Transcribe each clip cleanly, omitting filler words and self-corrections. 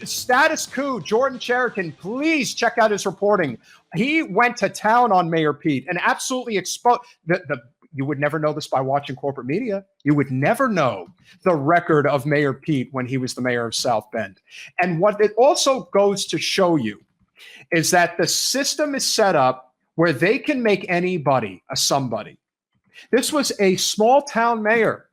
status coup, Jordan Chariton, please check out his reporting. He went to town on Mayor Pete and absolutely exposed you would never know this by watching corporate media. You would never know the record of Mayor Pete when he was the mayor of South Bend. And what it also goes to show you is that the system is set up where they can make anybody a somebody. This was a small town mayor,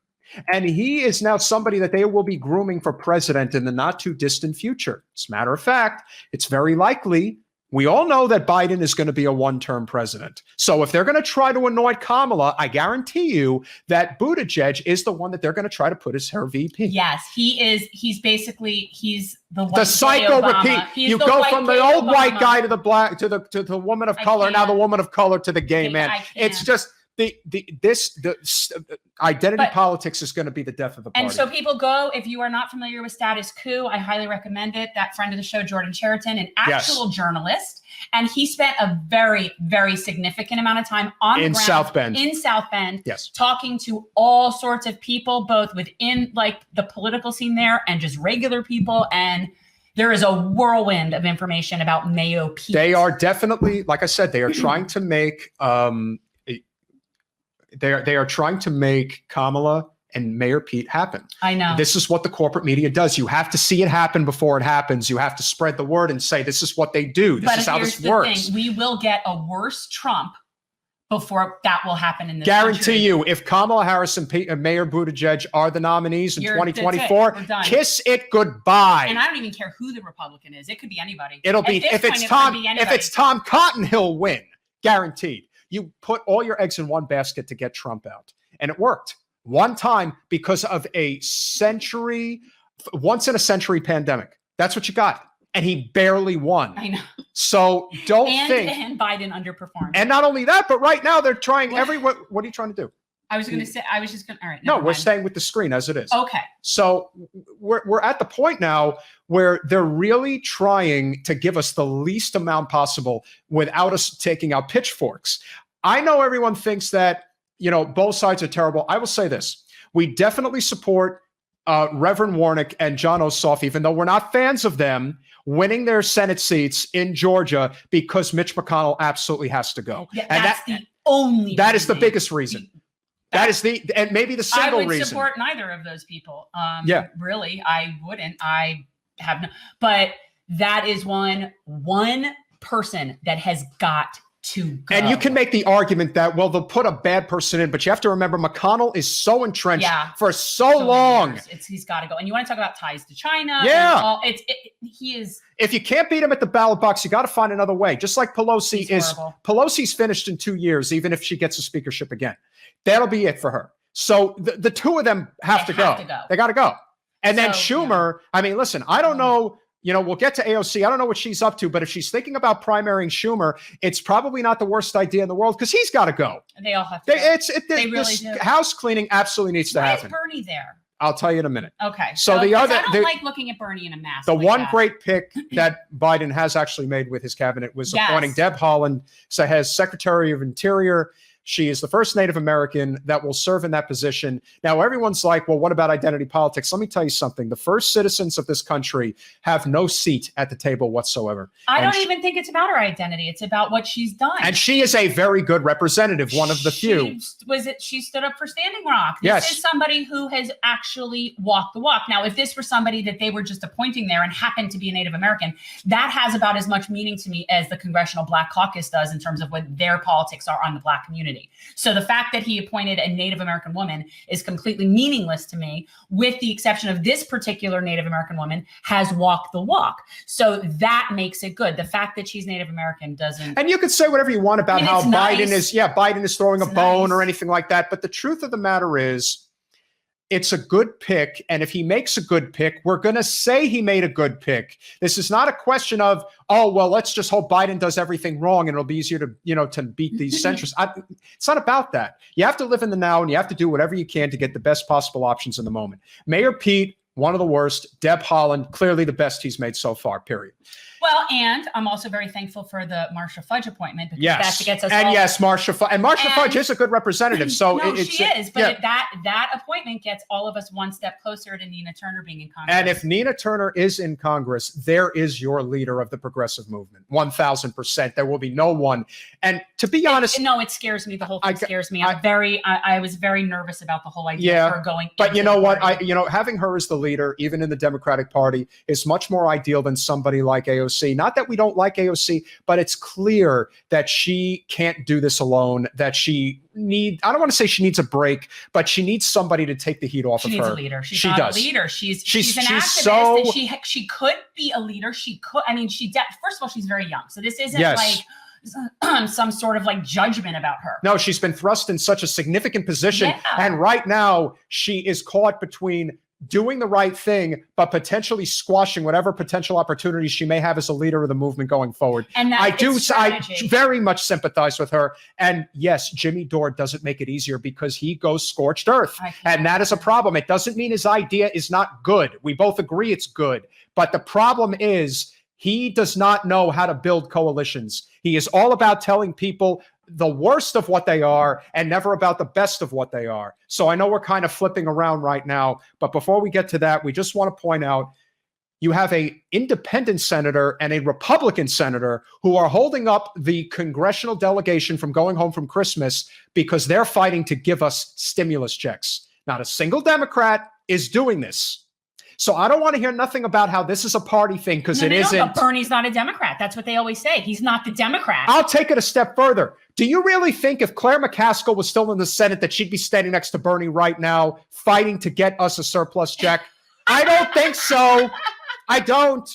and he is now somebody that they will be grooming for president in the not too distant future. As a matter of fact, it's very likely. We all know that Biden is going to be a one-term president. So if they're going to try to anoint Kamala, I guarantee you that Buttigieg is the one that they're going to try to put as her VP. Yes, he is. He's the the psycho repeat. You go from the old white guy to the black to the woman of color. Now the woman of color to the gay man. It's just the identity politics is going to be the death of the party. And so people go, if you are not familiar with Status Coup, I highly recommend it. That friend of the show, Jordan Chariton, an actual journalist, and he spent a very, very significant amount of time on the ground in South Bend, talking to all sorts of people, both within like the political scene there and just regular people. And there is a whirlwind of information about Mayo Pete. They are definitely, like I said, they are trying to make they are trying to make Kamala and Mayor Pete happen. I know. This is what the corporate media does. You have to see it happen before it happens. You have to spread the word and say, this is what they do. This is how this works. Thing. We will get a worse Trump before that will happen in this Guarantee country. you, if Kamala Harris and Mayor Buttigieg are the nominees in 2024, kiss it goodbye. And I don't even care who the Republican is. It could be anybody. It'll be if it's Tom Cotton, he'll win. Guaranteed. You put all your eggs in one basket to get Trump out. And it worked one time because of a once in a century pandemic. That's what you got. And he barely won. I know. So don't think. And Biden underperformed. And not only that, but right now they're trying what are you trying to do? I was just going to, all right. No, we're staying with the screen as it is. Okay. So we're at the point now where they're really trying to give us the least amount possible without us taking out pitchforks. I know everyone thinks that, both sides are terrible. I will say this. We definitely support Reverend Warnock and John Ossoff, even though we're not fans of them, winning their Senate seats in Georgia because Mitch McConnell absolutely has to go. Yeah, that is the biggest reason. That is and maybe the single reason. I would support neither of those people. Really, I wouldn't. I have no, but that is one person that has got to go. And you can make the argument that, well, they'll put a bad person in, but you have to remember McConnell is so entrenched for so long. He's got to go. And you want to talk about ties to China? Yeah. He is. If you can't beat him at the ballot box, you got to find another way. Just like Pelosi Pelosi's finished in 2 years, even if she gets a speakership again. That'll be it for her. So the two of them have to go. They got to go. And then Schumer, I mean, listen, I don't know. We'll get to AOC. I don't know what she's up to, but if she's thinking about primarying Schumer, it's probably not the worst idea in the world because he's got to go. And they all have to go. They really do. House cleaning absolutely needs to happen. Why is Bernie there? I'll tell you in a minute. Okay. So I don't like looking at Bernie in a mask. The one great pick that Biden has actually made with his cabinet was appointing Deb Haaland as Secretary of Interior. She is the first Native American that will serve in that position. Now, everyone's like, well, what about identity politics? Let me tell you something. The first citizens of this country have no seat at the table whatsoever. I don't even think it's about her identity. It's about what she's done. And she is a very good representative, one of the few. She stood up for Standing Rock. This is somebody who has actually walked the walk. Now, if this were somebody that they were just appointing there and happened to be a Native American, that has about as much meaning to me as the Congressional Black Caucus does in terms of what their politics are on the Black community. So the fact that he appointed a Native American woman is completely meaningless to me, with the exception of this particular Native American woman has walked the walk. So that makes it good. The fact that she's Native American doesn't. And you could say whatever you want about how Biden is throwing a bone or anything like that. But the truth of the matter is, it's a good pick. And if he makes a good pick, we're going to say he made a good pick. This is not a question of, oh, well, let's just hope Biden does everything wrong and it'll be easier to beat these centrists. It's not about that. You have to live in the now and you have to do whatever you can to get the best possible options in the moment. Mayor Pete, one of the worst. Deb Haaland, clearly the best he's made so far, period. Well, and I'm also very thankful for the Marsha Fudge appointment because that gets us and all. Yes, Marsha Fudge is a good representative. So no, she is, but that appointment gets all of us one step closer to Nina Turner being in Congress. And if Nina Turner is in Congress, there is your leader of the progressive movement. 1,000%. There will be no one. And to be honest, no, it scares me. The whole thing scares me. I was very nervous about the whole idea of her going. But you know what? Having her as the leader, even in the Democratic Party, is much more ideal than somebody like AOC. Not that we don't like AOC, but it's clear that she can't do this alone, that I don't want to say she needs a break, but she needs somebody to take the heat off of her. She needs a leader. She's not a leader. She's an activist. So, and she could be a leader. She could. I mean, first of all, she's very young. So this isn't like some sort of like judgment about her. No, she's been thrust in such a significant position. Yeah. And right now she is caught between doing the right thing, but potentially squashing whatever potential opportunities she may have as a leader of the movement going forward. And I very much sympathize with her. And yes, Jimmy Dore doesn't make it easier because he goes scorched earth. And that is a problem. It doesn't mean his idea is not good. We both agree it's good. But the problem is he does not know how to build coalitions. He is all about telling people the worst of what they are and never about the best of what they are. So I know we're kind of flipping around right now, but before we get to that, we just want to point out you have an independent senator and a Republican senator who are holding up the congressional delegation from going home from Christmas because they're fighting to give us stimulus checks. Not a single Democrat is doing this. So I don't want to hear nothing about how this is a party thing because it isn't. But Bernie's not a Democrat. That's what they always say. He's not the Democrat. I'll take it a step further. Do you really think if Claire McCaskill was still in the Senate that she'd be standing next to Bernie right now fighting to get us a surplus check? I don't think so. I don't.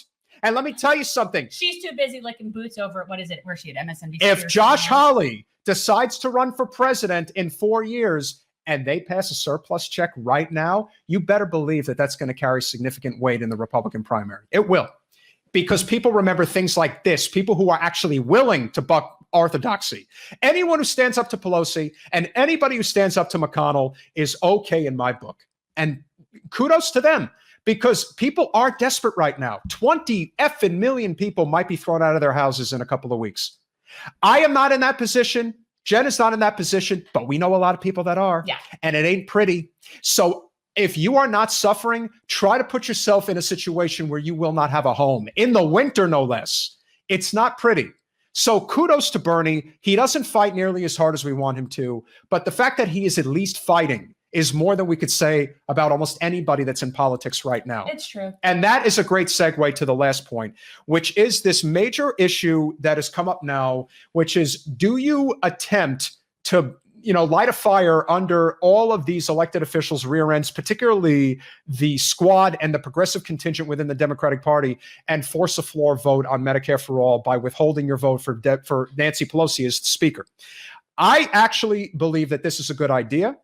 And let me tell you something. She's too busy licking boots over at, where's she at MSNBC? If Josh Hawley decides to run for president in 4 years, and they pass a surplus check right now, you better believe that that's going to carry significant weight in the Republican primary. It will. Because people remember things like this, people who are actually willing to buck orthodoxy. Anyone who stands up to Pelosi and anybody who stands up to McConnell is okay in my book. And kudos to them because people are desperate right now. 20 effing million people might be thrown out of their houses in a couple of weeks. I am not in that position. Jen is not in that position, but we know a lot of people that are. Yeah. And it ain't pretty. So if you are not suffering, try to put yourself in a situation where you will not have a home. In the winter, no less. It's not pretty. So kudos to Bernie. He doesn't fight nearly as hard as we want him to. But the fact that he is at least fighting is more than we could say about almost anybody that's in politics right now. It's true. And that is a great segue to the last point, which is this major issue that has come up now, which is, do you attempt to, light a fire under all of these elected officials' rear ends, particularly the squad and the progressive contingent within the Democratic Party, and force a floor vote on Medicare for all by withholding your vote for Nancy Pelosi as Speaker? I actually believe that this is a good idea.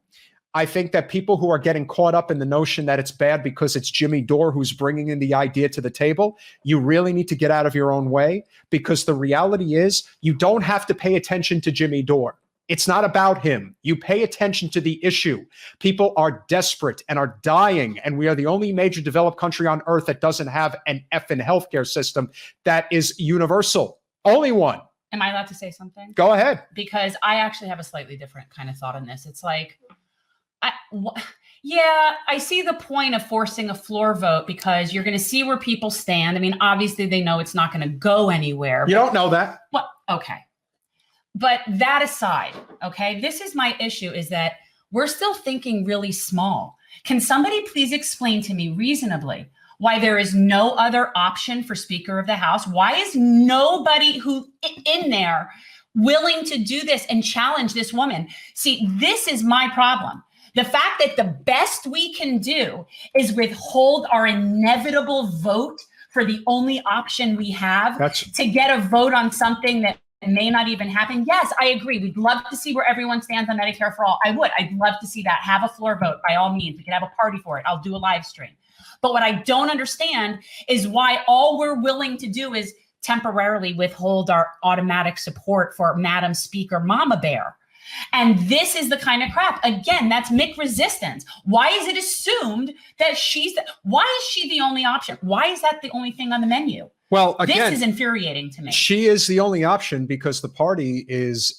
I think that people who are getting caught up in the notion that it's bad because it's Jimmy Dore who's bringing in the idea to the table, you really need to get out of your own way, because the reality is you don't have to pay attention to Jimmy Dore. It's not about him. You pay attention to the issue. People are desperate and are dying, and we are the only major developed country on earth that doesn't have an effing healthcare system that is universal. Only one. Am I allowed to say something? Go ahead. Because I actually have a slightly different kind of thought on this. It's like, I see the point of forcing a floor vote because you're going to see where people stand. I mean, obviously they know it's not going to go anywhere. You don't know that. Well, okay. But that aside, okay, this is my issue, is that we're still thinking really small. Can somebody please explain to me reasonably why there is no other option for Speaker of the House? Why is nobody who in there willing to do this and challenge this woman? See, this is my problem. The fact that the best we can do is withhold our inevitable vote for the only option we have to get a vote on something that may not even happen. Yes, I agree. We'd love to see where everyone stands on Medicare for all. I'd love to see that. Have a floor vote by all means. We can have a party for it. I'll do a live stream. But what I don't understand is why all we're willing to do is temporarily withhold our automatic support for Madam Speaker Mama Bear. And this is the kind of crap. Again, that's Mick resistance. Why is it assumed that why is she the only option? Why is that the only thing on the menu? Well, again, this is infuriating to me. She is the only option because the party is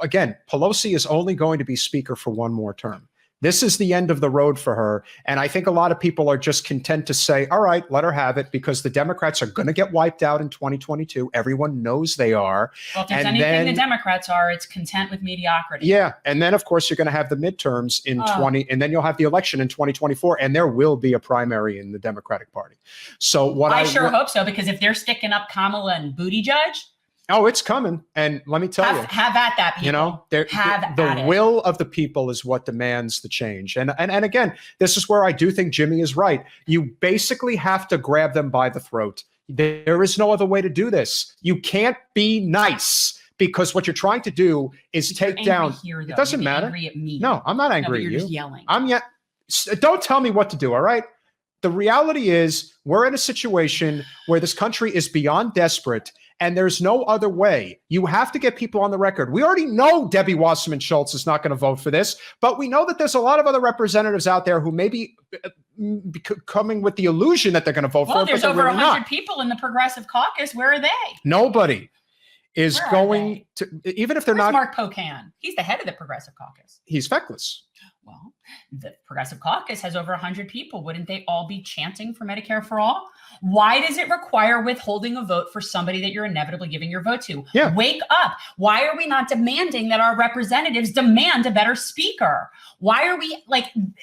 again, Pelosi is only going to be speaker for one more term. This is the end of the road for her. And I think a lot of people are just content to say, all right, let her have it, because the Democrats are going to get wiped out in 2022. Everyone knows they are. Well, if there's anything the Democrats are, it's content with mediocrity. Yeah. And then, of course, you're going to have the midterms in and then you'll have the election in 2024, and there will be a primary in the Democratic Party. So what I sure hope so, because if they're sticking up Kamala and Buttigieg, oh, it's coming. And let me tell you. Have at that, people. You know, the will of the people is what demands the change. And again, this is where I do think Jimmy is right. You basically have to grab them by the throat. There is no other way to do this. You can't be nice, because what you're trying to do is take down. It doesn't matter. Angry at me. No, I'm not angry at you. Just yelling. Don't tell me what to do, all right? The reality is we're in a situation where this country is beyond desperate, and there's no other way. You have to get people on the record. We already know Debbie Wasserman Schultz is not going to vote for this, but we know that there's a lot of other representatives out there who may be coming with the illusion that they're going to vote for it. Well, there's over 100 people in the Progressive Caucus. Where are they? Nobody is going to, even if they're not. Mark Pocan. He's the head of the Progressive Caucus. He's feckless. Well, the Progressive Caucus has over 100 people. Wouldn't they all be chanting for Medicare for all? Why does it require withholding a vote for somebody that you're inevitably giving your vote to? Yeah. Wake up. Why are we not demanding that our representatives demand a better speaker? Why are we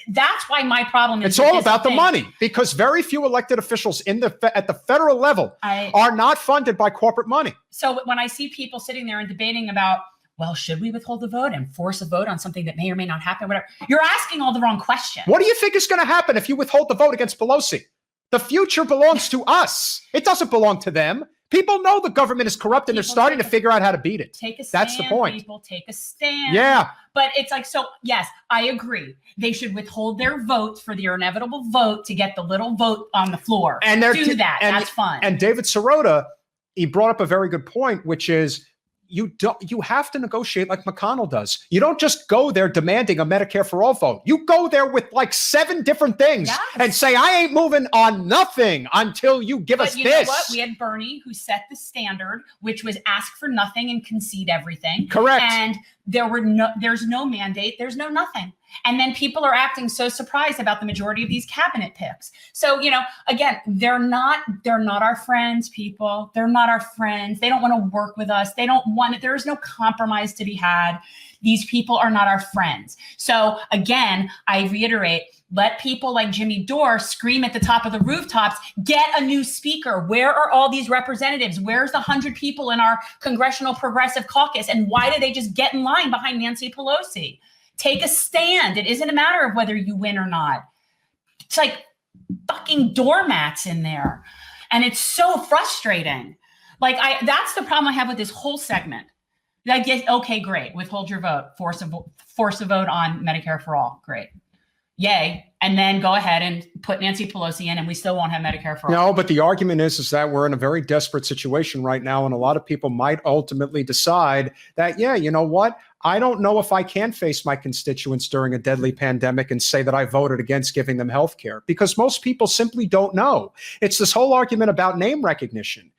that's why my problem is. It's all about the money, because very few elected officials at the federal level are not funded by corporate money. So when I see people sitting there and debating about, well, should we withhold the vote and force a vote on something that may or may not happen, whatever, you're asking all the wrong questions. What do you think is going to happen if you withhold the vote against Pelosi? The future belongs to us. It doesn't belong to them. People know the government is corrupt, and they're starting to figure out how to beat it. Take a stand. That's the point. People take a stand. Yeah. But it's so yes, I agree. They should withhold their votes for their inevitable vote to get the little vote on the floor. And do that. That's fun. And David Sirota, he brought up a very good point, which is, you have to negotiate like McConnell does. You don't just go there demanding a Medicare for all vote. You go there with 7 different things and say, I ain't moving on nothing until you give us this. But you know what? We had Bernie, who set the standard, which was ask for nothing and concede everything. Correct. And there's no mandate. There's no nothing. And then people are acting so surprised about the majority of these cabinet picks. So, again, they're not our friends, people. They're not our friends. They don't want to work with us. They don't want it. There is no compromise to be had. These people are not our friends. So again, I reiterate, let people like Jimmy Dore scream at the top of the rooftops, get a new speaker. Where are all these representatives? Where's the 100 people in our Congressional Progressive Caucus? And why do they just get in line behind Nancy Pelosi? Take a stand. It isn't a matter of whether you win or not. It's like fucking doormats in there. And it's so frustrating. That's the problem I have with this whole segment. Okay, great. Withhold your vote. Force a vote on Medicare for all. Great. Yay. And then go ahead and put Nancy Pelosi in, and we still won't have Medicare for all. No, but the argument is that we're in a very desperate situation right now. And a lot of people might ultimately decide that, yeah, you know what? I don't know if I can face my constituents during a deadly pandemic and say that I voted against giving them health care, because most people simply don't know. It's this whole argument about name recognition.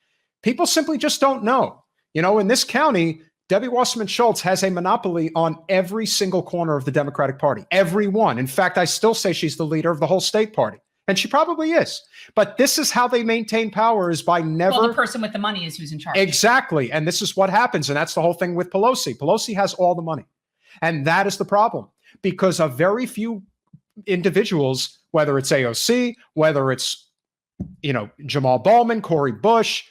People simply just don't know. In this county, Debbie Wasserman Schultz has a monopoly on every single corner of the Democratic Party. Every one. In fact, I still say she's the leader of the whole state party. And she probably is. But this is how they maintain power, is by never... Well, the person with the money is who's in charge. Exactly. And this is what happens. And that's the whole thing with Pelosi. Pelosi has all the money. And that is the problem. Because of very few individuals, whether it's AOC, whether it's, Jamal Bowman, Cori Bush,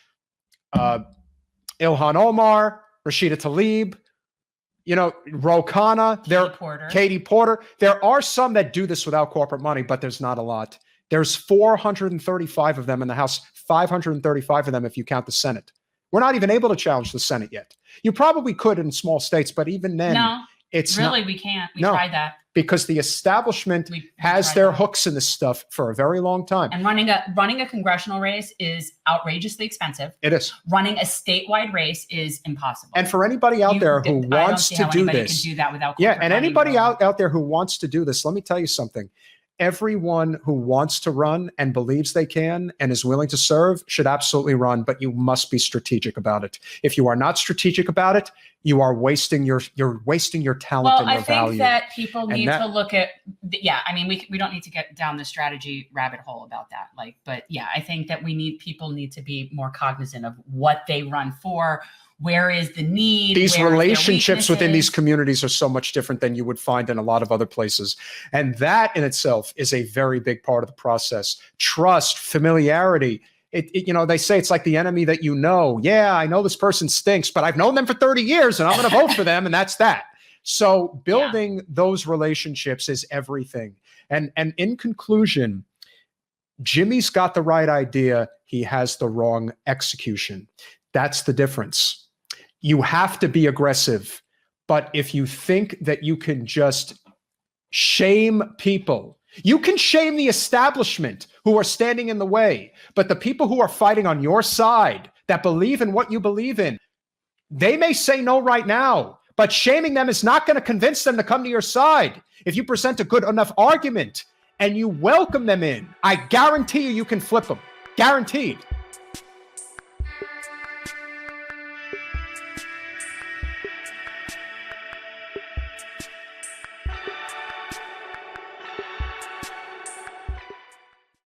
Ilhan Omar, Rashida Tlaib, Ro Khanna, Katie Porter. There are some that do this without corporate money, but there's not a lot. There's 435 of them in the House, 535 of them if you count the Senate. We're not even able to challenge the Senate yet. You probably could in small states, but even then, we can't. We tried that. Because the establishment has their hooks in this stuff for a very long time. And running a congressional race is outrageously expensive. It is. Running a statewide race is impossible. And for anybody out there who wants to do this, can do that without and anybody out there who wants to do this, let me tell you something. everyone who wants to run and believes they can and is willing to serve should absolutely run, but you must be strategic about it. If you are not strategic about it, you are wasting your talent and your value. Well, I think that people need to look at, I mean, we don't need to get down the strategy rabbit hole about that. Like, but yeah, I think that people need to be more cognizant of what they run for. Where is the need? These relationships within these communities are so much different than you would find in a lot of other places. And that in itself is a very big part of the process. Trust, familiarity. They say it's like the enemy that you know. Yeah, I know this person stinks, but I've known them for 30 years and I'm going to vote for them. And that's that. So building those relationships is everything. And in conclusion, Jimmy's got the right idea. He has the wrong execution. That's the difference. You have to be aggressive. But if you think that you can just shame people, you can shame the establishment who are standing in the way. But the people who are fighting on your side, that believe in what you believe in, they may say no right now, but shaming them is not going to convince them to come to your side. If you present a good enough argument and you welcome them in, I guarantee you can flip them. Guaranteed.